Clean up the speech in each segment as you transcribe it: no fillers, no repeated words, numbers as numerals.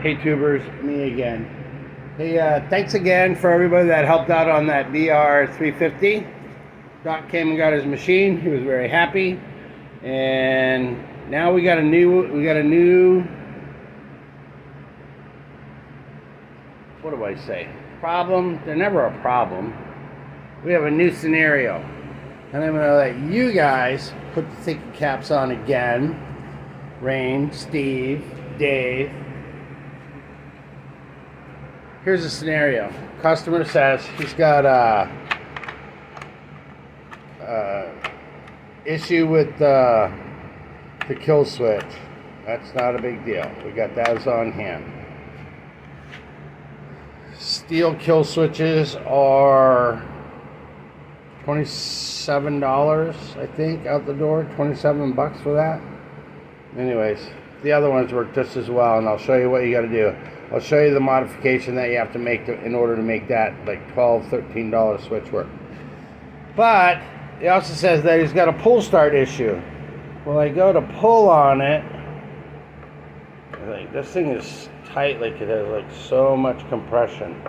Hey tubers, me again. Hey, thanks again for everybody that helped out on that VR350. Doc came and got his machine. He was very happy. And now we got a new, what do I say? Problem. They're never a problem. We have a new scenario. And I'm gonna let you guys put the thinking caps on again. Rain, Steve, Dave. Here's the scenario. Customer says he's got a issue with the kill switch. That's not a big deal. We got that on hand. Stihl kill switches are $27, I think, out the door. 27 bucks for that. Anyways, the other ones work just as well, and I'll show you what you got to do. I'll show you the modification that you have to make in order to make that like $12, $13 switch work. But it also says that he's got a pull start issue. Well, I go to pull on it, like this thing is tight, like it has like so much compression.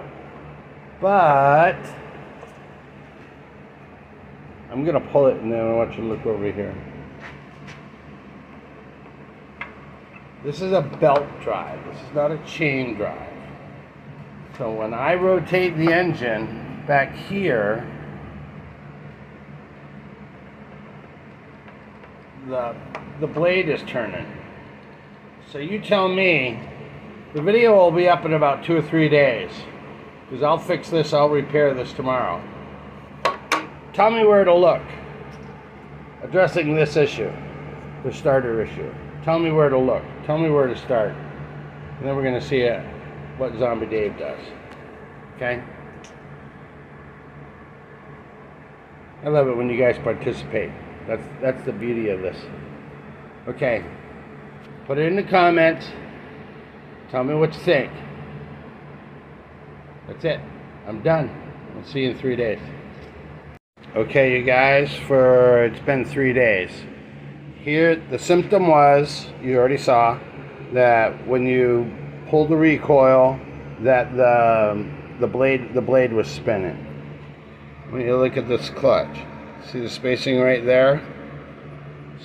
But I'm gonna pull it, and then I want you to look over here. This is a belt drive. This is not a chain drive. So when I rotate the engine back here, the blade is turning. So you tell me, the video will be up in about 2 or 3 days, because I'll fix this, I'll repair this tomorrow. Tell me where to look, addressing this issue, the starter issue. Tell me where to look. Tell me where to start. And then we're going to see what Zombie Dave does. Okay? I love it when you guys participate. That's the beauty of this. Okay. Put it in the comments. Tell me what you think. That's it. I'm done. I'll see you in 3 days. Okay, you guys, it's been 3 days. Here, the symptom was, you already saw, that when you pulled the recoil, that the blade was spinning. When you look at this clutch, see the spacing right there?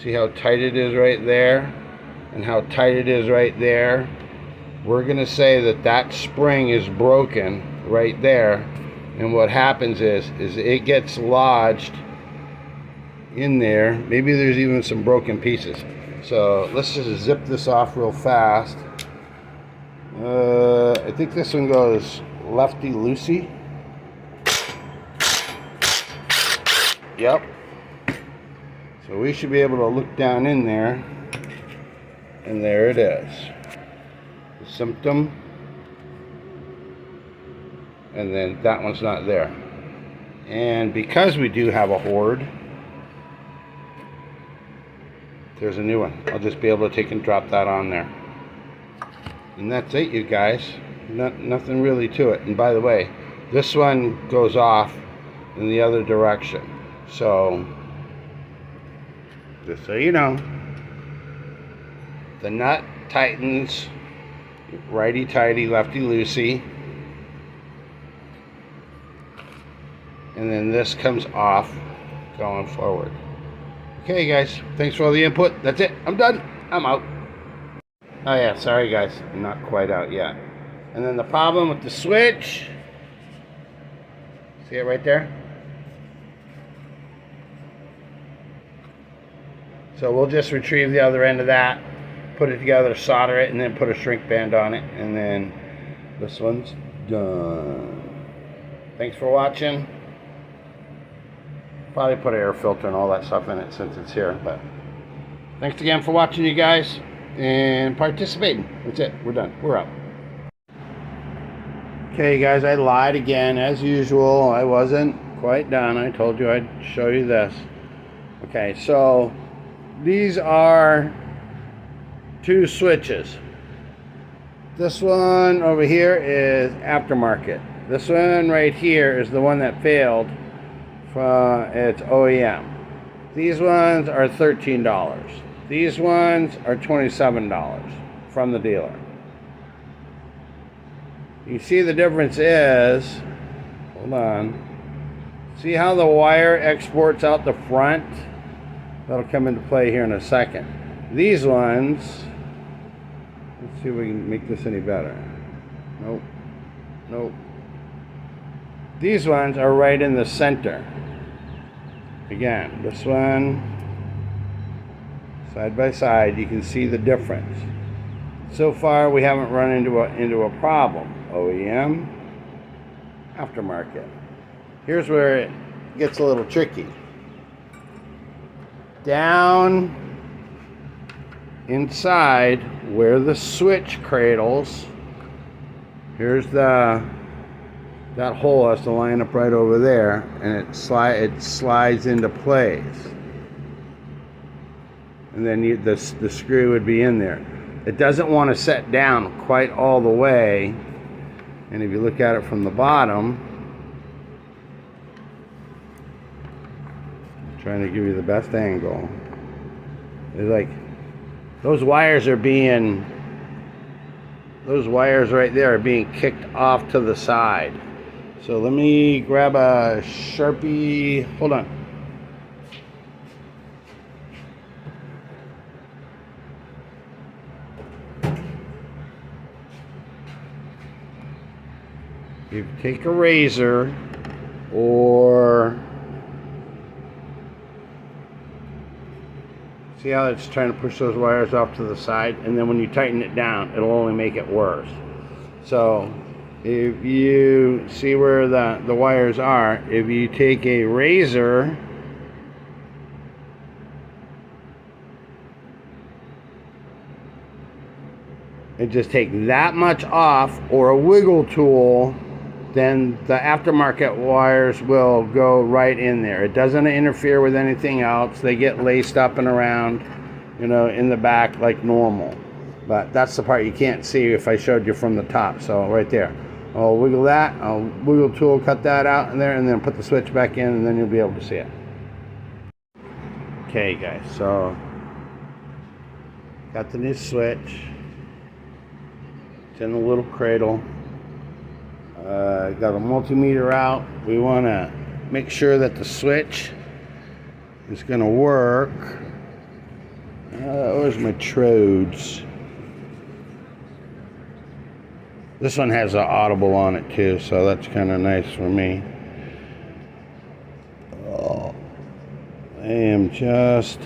See how tight it is right there? And how tight it is right there? We're going to say that spring is broken right there, and what happens is it gets lodged in there. Maybe there's even some broken pieces. So let's just zip this off real fast. I think this one goes lefty loosey. Yep. So we should be able to look down in there, and there it is. The symptom, and then that one's not there. And because we do have a horde, there's a new one. I'll just be able to take and drop that on there. And that's it, you guys. Nothing really to it. And by the way, this one goes off in the other direction. So, just so you know, the nut tightens righty-tighty, lefty-loosey. And then this comes off going forward. Okay, guys, thanks for all the input. That's it. I'm done. I'm out. Oh, yeah, sorry, guys. I'm not quite out yet. And then the problem with the switch, see it right there? So we'll just retrieve the other end of that, put it together, solder it, and then put a shrink band on it. And then this one's done. Thanks for watching. Probably put an air filter and all that stuff in it since it's here, but thanks again for watching, you guys, and participating. That's it. We're done. We're out. Okay, guys, I lied again as usual. I wasn't quite done. I told you I'd show you this. Okay, so these are 2 switches. This one over here is aftermarket. This one right here is the one that failed. It's OEM. These ones are $13. These ones are $27 from the dealer. You see the difference is, hold on. See how the wire exports out the front? That'll come into play here in a second. These ones, let's see if we can make this any better. Nope. Nope. These ones are right in the center. Again, this one, side by side, you can see the difference. So far, we haven't run into a problem. OEM, aftermarket. Here's where it gets a little tricky. Down inside where the switch cradles, here's that hole has to line up right over there, and it slides into place. And then the screw would be in there. It doesn't want to set down quite all the way. And if you look at it from the bottom, I'm trying to give you the best angle. It's like those wires right there are being kicked off to the side. So let me grab a Sharpie. Hold on. You take a razor or see how it's trying to push those wires off to the side, and then when you tighten it down, it'll only make it worse. So if you see where the wires are, if you take a razor and just take that much off, or a wiggle tool, then the aftermarket wires will go right in there. It doesn't interfere with anything else. They get laced up and around, you know, in the back like normal. But that's the part you can't see if I showed you from the top. So right there, I'll wiggle that, I'll wiggle tool, cut that out in there, and then put the switch back in, and then you'll be able to see it. Okay guys, so got the new switch. It's in the little cradle. Got a multimeter out. We want to make sure that the switch is going to work. Where's my trodes? This one has an audible on it too, so that's kind of nice for me. Oh, I am just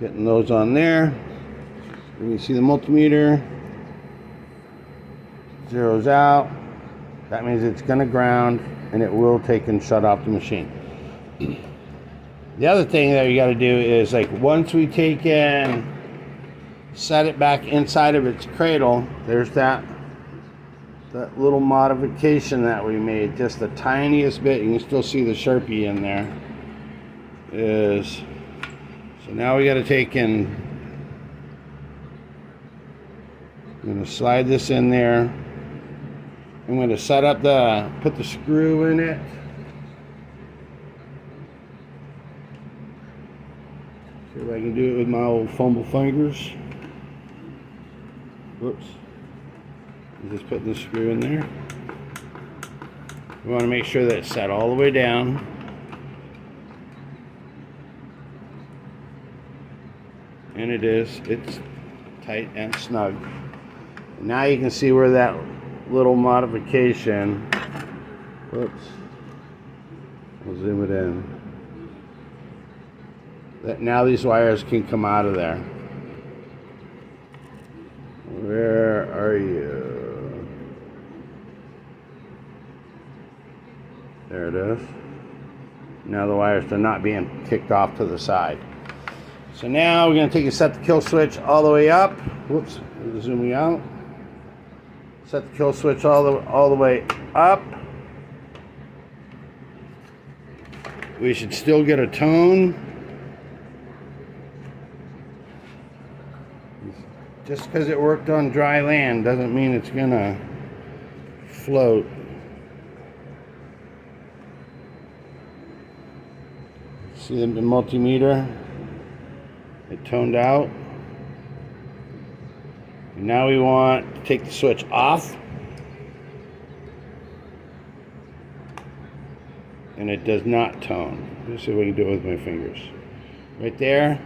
getting those on there. You can see the multimeter zeroes out. That means it's going to ground, and it will take and shut off the machine. The other thing that we got to do is, like, once we take and set it back inside of its cradle, there's that little modification that we made, just the tiniest bit. You can still see the Sharpie in there. So now we got to take and I'm going to slide this in there. I'm going to set up put the screw in it. See if I can do it with my old fumble fingers. Whoops. I'm just putting the screw in there. We want to make sure that it's set all the way down. And it is. It's tight and snug. Now you can see where that little modification, whoops, I'll zoom it in, that now these wires can come out of there. Where are you? There it is. Now the wires are not being kicked off to the side. So now we're going to take and set the kill switch all the way up. Whoops, zooming out. Set the kill switch all the way up. We should still get a tone. Just because it worked on dry land doesn't mean it's gonna float. See the multimeter? It toned out. Now we want to take the switch off. And it does not tone. Let's see if we can do it with my fingers. Right there.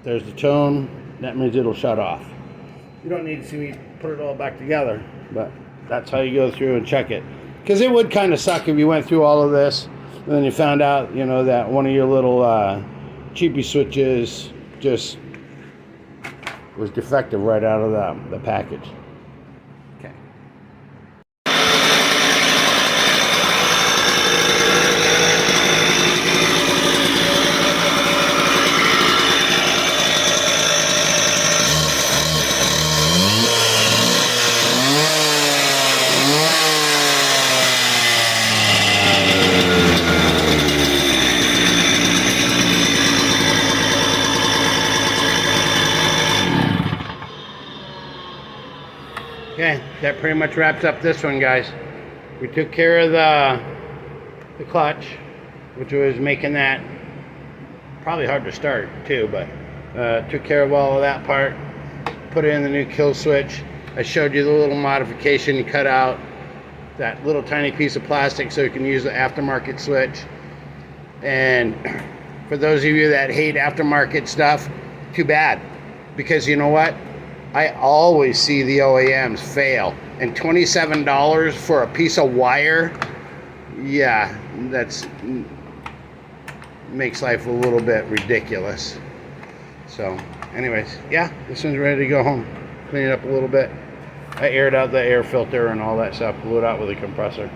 There's the tone. That means it'll shut off. You don't need to see me put it all back together, but that's how you go through and check it. Because it would kind of suck if you went through all of this and then you found out, you know, that one of your little cheapy switches just was defective right out of the package. Okay. Okay, that pretty much wraps up this one, guys. We took care of the clutch, which was making that probably hard to start too, but took care of all of that part. Put in the new kill switch. I showed you the little modification. You cut out that little tiny piece of plastic so you can use the aftermarket switch. And for those of you that hate aftermarket stuff, too bad, because you know what? I always see the OEMs fail, and $27 for a piece of wire, yeah, that's makes life a little bit ridiculous. So anyways, yeah, this one's ready to go home. Clean it up a little bit. I aired out the air filter and all that stuff, blew it out with a compressor.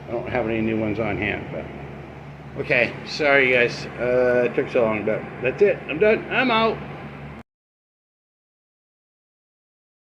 I don't have any new ones on hand, but okay, sorry guys, it took so long, but that's it. I'm done. I'm out.